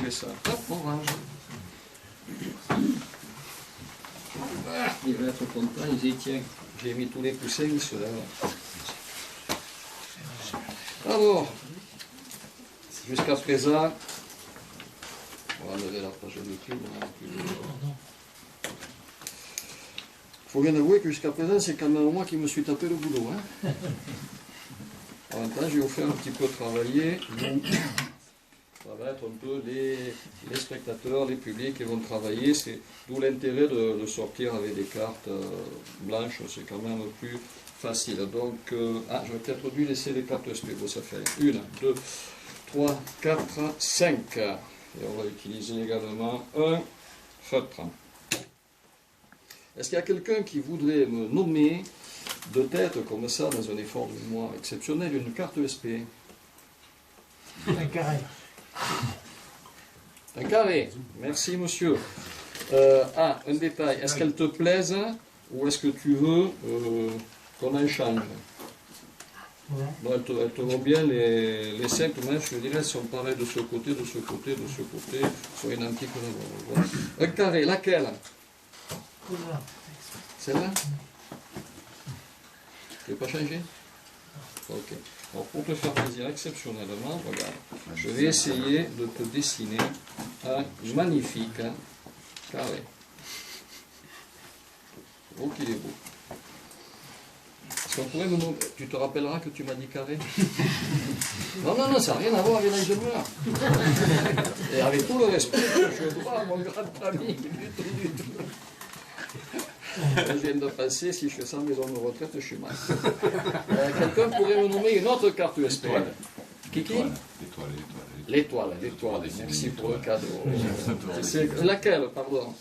ranger ça. Hop, on range. Ah, il va être content, il dit tiens, j'ai mis tous les coussins, il se lève. Alors, jusqu'à présent, on va enlever la page de cul. Il faut bien avouer que jusqu'à présent, c'est quand même moi qui me suis tapé le boulot. Hein. En même temps, j'ai offert un petit peu travailler. Ça va être un peu les spectateurs, les publics qui vont travailler. C'est d'où l'intérêt de sortir avec des cartes blanches. C'est quand même plus facile. Donc, j'aurais peut-être dû laisser les cartes SP. Bon, ça fait 1, 2, 3, 4, 5. Et on va utiliser également un feutre. Est-ce qu'il y a quelqu'un qui voudrait me nommer de tête comme ça, dans un effort de mémoire exceptionnel, une carte SP? Un carré. Un carré. Merci, monsieur. Un détail. Est-ce qu'elle te plaise ou est-ce que tu veux qu'on en change? Bon, elle te vaut bien les 5 manches, je dirais, elles sont pareilles de ce côté, de ce côté, de ce côté, sont identiques là-bas. Un carré, laquelle? Celle-là? Tu ne veux pas changer? Ok. Alors pour te faire plaisir exceptionnellement, regarde, je vais essayer de te dessiner un magnifique carré. Oh qu'il est beau. Est-ce qu'on pourrait tu te rappelleras que tu m'as dit carré? Non, ça n'a rien à voir avec l'Algérie. Et avec tout le respect que je dois à mon grand ami, du tout. Je viens de passer, si je fais ça en maison de retraite, je suis mal. Quelqu'un pourrait me nommer une autre carte USB? Kiki? L'étoile. Merci pour le cadeau. C'est laquelle, pardon?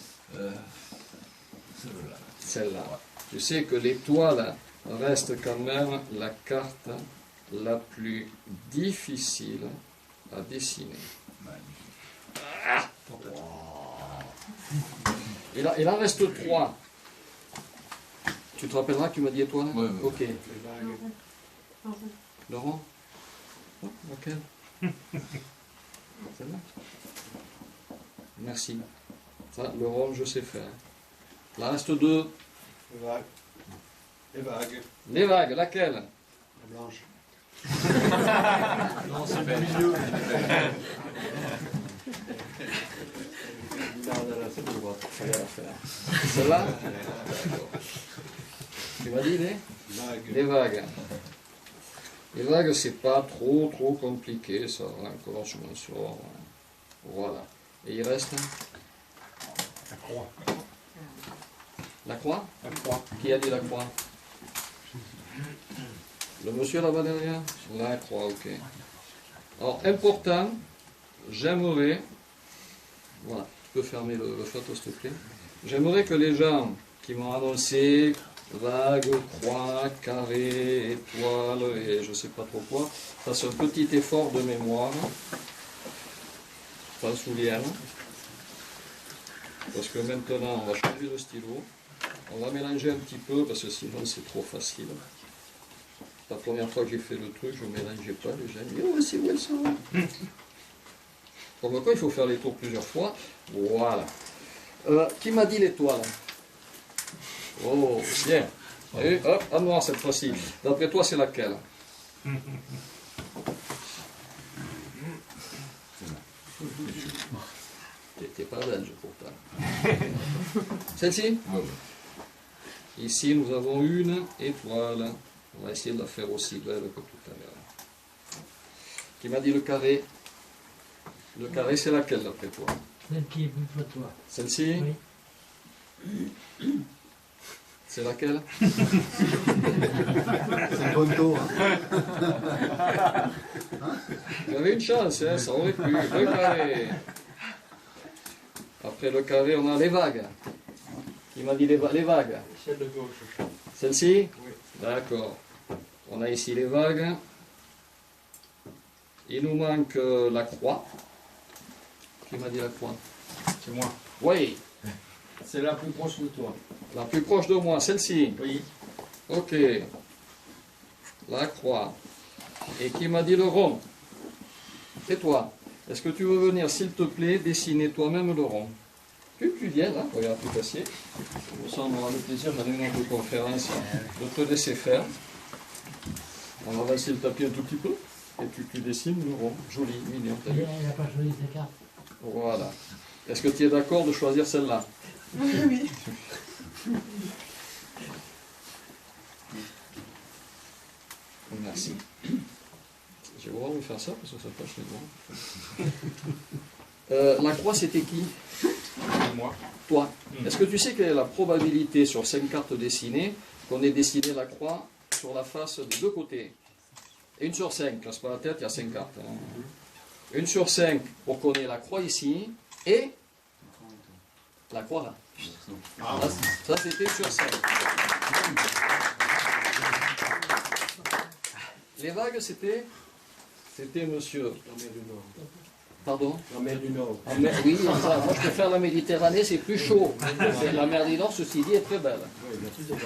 Celle-là. Tu sais que l'étoile reste quand même la carte la plus difficile à dessiner. Il en reste 3. Tu te rappelleras que tu m'as dit étoile? Oui. Ok. Laurent? Oh, laquelle? Celle-là? Merci. Ça, le rond, je sais faire. Il en reste 2. Les vagues. Les vagues, laquelle? La blanche. Non, c'est le milieu. Celle-là? Tu m'as dit les vagues. Les vagues, c'est pas trop compliqué, ça va encore, je m'en sors. Voilà. Et il reste? La croix. La croix? La croix. Qui a dit la croix? Le monsieur là-bas derrière? La croix, ok. Alors, important, j'aimerais, voilà, tu peux fermer le photo s'il te plaît. J'aimerais que les gens qui m'ont annoncé vague, croix, carré, étoile et je ne sais pas trop quoi, fassent un petit effort de mémoire. T'en souviens? Parce que maintenant, on va changer de stylo. On va mélanger un petit peu parce que sinon c'est trop facile. La première fois que j'ai fait le truc, je ne mélangeais pas. Les gens disaient, oh, c'est où elles sont? Comme quoi, il faut faire les tours plusieurs fois. Voilà. Qui m'a dit l'étoile? Oh, bien. Et hop, à noir cette fois-ci. D'après toi, c'est laquelle? T'es pas belge pourtant. Celle-ci? Ici, nous avons une étoile. On va essayer de la faire aussi belle que tout à l'heure. Qui m'a dit le carré? Le carré, c'est laquelle d'après toi? Celle qui est plus pour toi. Celle-ci? Oui. C'est laquelle? C'est un bon tour. J'avais une chance, hein, ça aurait pu. Le carré. Après le carré, on a les vagues. Qui m'a dit les vagues? Celle de gauche. Celle-ci? Oui. D'accord. On a ici les vagues. Il nous manque la croix. Qui m'a dit la croix? C'est moi. Oui. C'est la plus proche de toi. La plus proche de moi, celle-ci? Oui. Ok. La croix. Et qui m'a dit le rond? C'est toi. Est-ce que tu veux venir, s'il te plaît, dessiner toi-même le rond? Tu viens là, regarde, tout cassé. Comme ça, on aura le plaisir, j'en ai une autre conférence, de te laisser faire. On va avancer le tapis un tout petit peu, et tu dessines le rond. Joli, mignon, t'as vu? Il n'a pas choisi ses cartes. Voilà. Est-ce que tu es d'accord de choisir celle-là? Oui. Merci. Je vais voir vous faire ça, parce que ça tâche les doigts. La croix, c'était qui? Moi. Toi. Est-ce que tu sais quelle est la probabilité sur 5 cartes dessinées qu'on ait dessiné la croix sur la face des deux côtés? 1 sur 5, casse pas la tête, il y a 5 cartes. 1 sur 5 pour qu'on ait la croix ici et la croix là. Ça c'était 1 sur 5. Les vagues c'était monsieur. Pardon? La mer du Nord. Ah, oui, ça, moi je préfère la Méditerranée, c'est plus chaud. La mer du Nord, ceci dit, est très belle. Oui, il y a plus de vagues.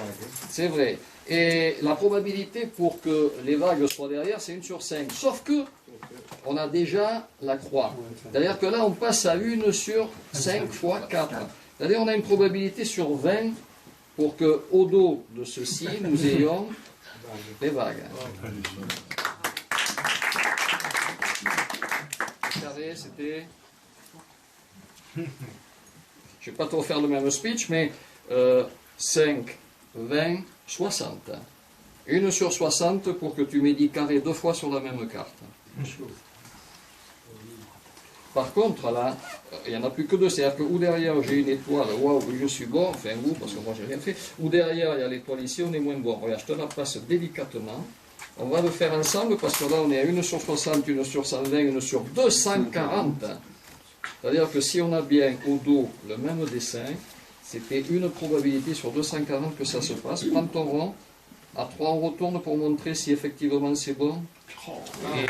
C'est vrai. Et la probabilité pour que les vagues soient derrière, c'est 1 sur 5. Sauf que on a déjà la croix. C'est-à-dire que là, on passe à 1 sur 5 fois 4. C'est-à-dire qu'on a une probabilité sur 20 pour qu'au dos de ceci, nous ayons les vagues. Carré, c'était... Je ne vais pas trop faire le même speech, mais 5, 20, 60. 1 sur 60 pour que tu médites carré 2 fois sur la même carte. Par contre, là, il n'y en a plus que 2. C'est-à-dire que ou derrière j'ai une étoile, waouh, je suis bon, enfin vous, parce que moi j'ai rien fait, ou derrière il y a l'étoile ici, on est moins bon. Regarde, je te la passe délicatement. On va le faire ensemble parce que là on est à 1 sur 60, 1 sur 120, 1 sur 240. C'est-à-dire que si on a bien au dos le même dessin, c'était une probabilité sur 240 que ça se passe. Prends ton rond, à 3 on retourne pour montrer si effectivement c'est bon. Et